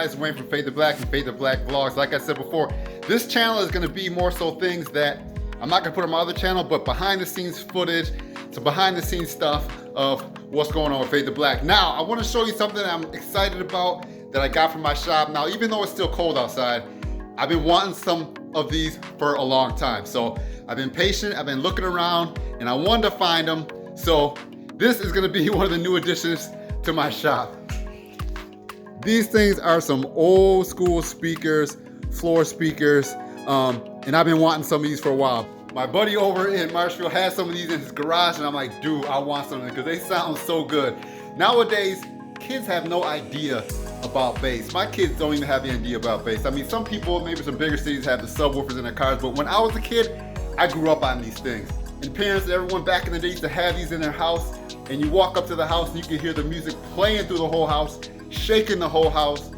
guys, Wayne from Fade to Black and Fade to Black Vlogs. Like I said before, this channel is gonna be more so things that I'm not gonna put on my other channel, but behind the scenes footage, so behind the scenes stuff of what's going on with Fade to Black. Now, I wanna show you something that I'm excited about that I got from my shop. Now, even though it's still cold outside, I've been wanting some of these for a long time. So I've been patient, I've been looking around, and I wanted to find them. So this is gonna be one of the new additions to my shop. These things are some old school speakers, floor speakers, and I've been wanting some of these for a while. My buddy over in Marshfield has some of these in his garage, and I'm like, dude, I want some of them because they sound so good. Nowadays, kids have no idea about bass. My kids don't even have any idea about bass. I mean, some people, maybe some bigger cities have the subwoofers in their cars, but when I was a kid, I grew up on these things. And parents, everyone back in the day used to have these in their house, and you walk up to the house and you can hear the music playing through the whole house, shaking the whole house.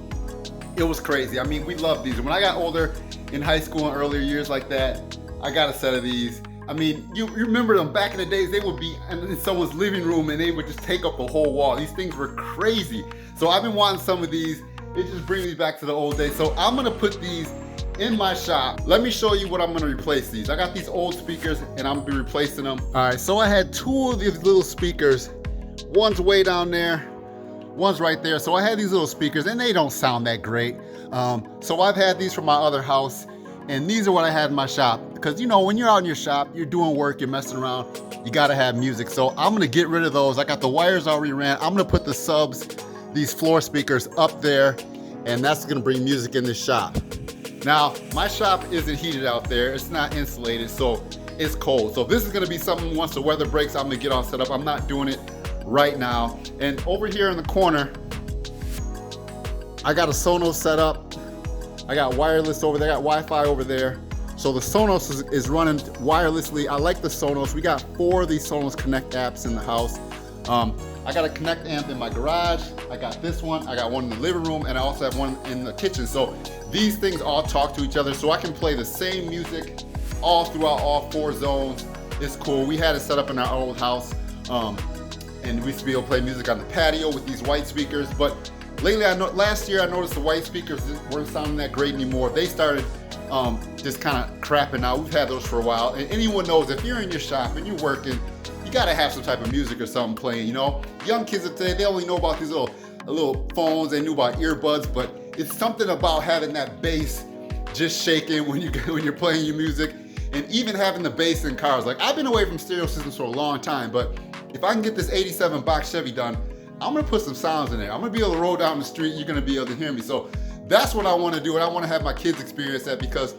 It was crazy. I mean, we loved these. And when I got older in high school and earlier years like that, I got a set of these. I mean, you remember them back in the days, they would be in someone's living room and they would just take up the whole wall. These things were crazy. So I've been wanting some of these. It just brings me back to the old days. So I'm gonna put these in my shop. Let me show you what I'm gonna replace these. I got these old speakers and I'm gonna be replacing them. All right, so I had two of these little speakers. One's way down there, one's right there. So I had these little speakers and they don't sound that great. So I've had these from my other house, and these are what I had in my shop. Because you know, when you're out in your shop, you're doing work, you're messing around, you gotta have music. So I'm gonna get rid of those. I got the wires already ran. I'm gonna put the subs, these floor speakers up there, and that's gonna bring music in this shop. Now, my shop isn't heated out there. It's not insulated, so it's cold. So this is gonna be something once the weather breaks, I'm gonna get all set up. I'm not doing it right now. And over here in the corner, I got a Sonos set up. I got wireless over there, I got Wi-Fi over there. So the Sonos is running wirelessly. I like the Sonos. We got 4 of these Sonos Connect Amps in the house. I got a Connect Amp in my garage. I got this one. I got one in the living room, and I also have one in the kitchen. So these things all talk to each other, so I can play the same music all throughout all 4 zones. It's cool. We had it set up in our old house, and we used to be able to play music on the patio with these white speakers. But lately, last year I noticed the white speakers weren't sounding that great anymore. They started just kind of crapping out. We've had those for a while, and anyone knows if you're in your shop and you're working, you gotta have some type of music or something playing, you know? Young kids of today, they only know about these little phones, they knew about earbuds, but it's something about having that bass just shaking when you're playing your music, and even having the bass in cars. Like, I've been away from stereo systems for a long time, but if I can get this 87 box Chevy done, I'm gonna put some sounds in there. I'm gonna be able to roll down the street, you're gonna be able to hear me. So that's what I wanna do, and I wanna have my kids experience that, because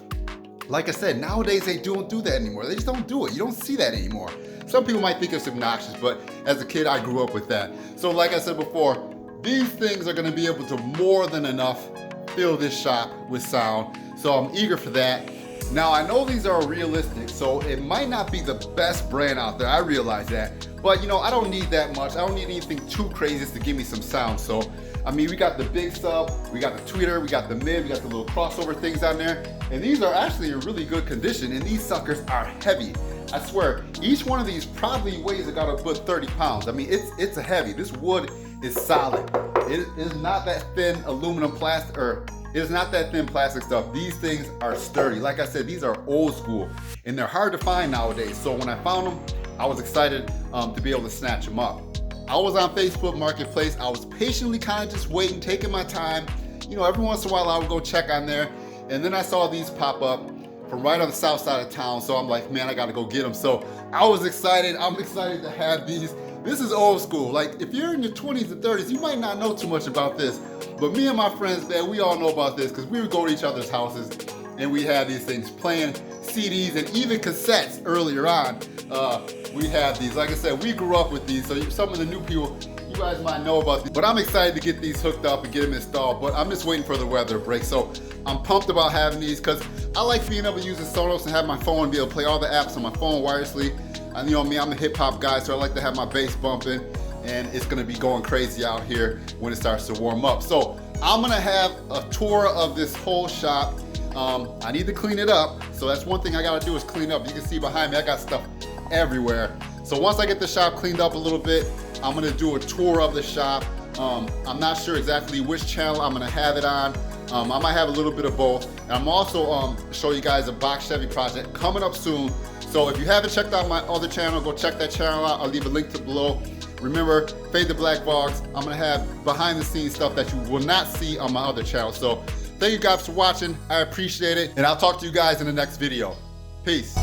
like I said, nowadays they don't do that anymore. They just don't do it. You don't see that anymore. Some people might think it's obnoxious, but as a kid, I grew up with that. So like I said before, these things are gonna be able to more than enough fill this shop with sound. So I'm eager for that. Now, I know these are realistic, so it might not be the best brand out there. I realize that. But you know, I don't need that much. I don't need anything too crazy just to give me some sound. So, I mean, we got the big sub, we got the tweeter, we got the mid, we got the little crossover things on there. And these are actually in really good condition, and these suckers are heavy. I swear, each one of these probably weighs about a good 30 pounds. I mean, it's a heavy. This wood is solid. It is not that thin aluminum plastic, or it's not that thin plastic stuff. These things are sturdy. Like I said, these are old school, and they're hard to find nowadays. So when I found them, I was excited to be able to snatch them up. I was on Facebook Marketplace. I was patiently kind of just waiting, taking my time. You know, every once in a while I would go check on there, and then I saw these pop up from right on the south side of town. So I'm like, man, I gotta go get them. So I was excited. I'm excited to have these. This is old school. Like, if you're in your 20s and 30s, you might not know too much about this. But me and my friends, man, we all know about this, because we would go to each other's houses and we had these things playing CDs and even cassettes earlier on. We had these. Like I said, we grew up with these, so some of the new people, you guys might know about these. But I'm excited to get these hooked up and get them installed, but I'm just waiting for the weather to break. So I'm pumped about having these, because I like being able to use the Sonos and have my phone and be able to play all the apps on my phone wirelessly. And you know me, I'm a hip hop guy, so I like to have my bass bumping, and it's gonna be going crazy out here when it starts to warm up. So I'm gonna have a tour of this whole shop. I need to clean it up, so that's one thing I gotta do, is clean up. You can see behind me, I got stuff everywhere. So once I get the shop cleaned up a little bit, I'm gonna do a tour of the shop. I'm not sure exactly which channel I'm gonna have it on. I might have a little bit of both. And I'm also show you guys a box Chevy project coming up soon. So if you haven't checked out my other channel, go check that channel out. I'll leave a link to below. Remember, Fade the Black Vlogs. I'm gonna have behind the scenes stuff that you will not see on my other channel. So thank you guys for watching. I appreciate it. And I'll talk to you guys in the next video. Peace.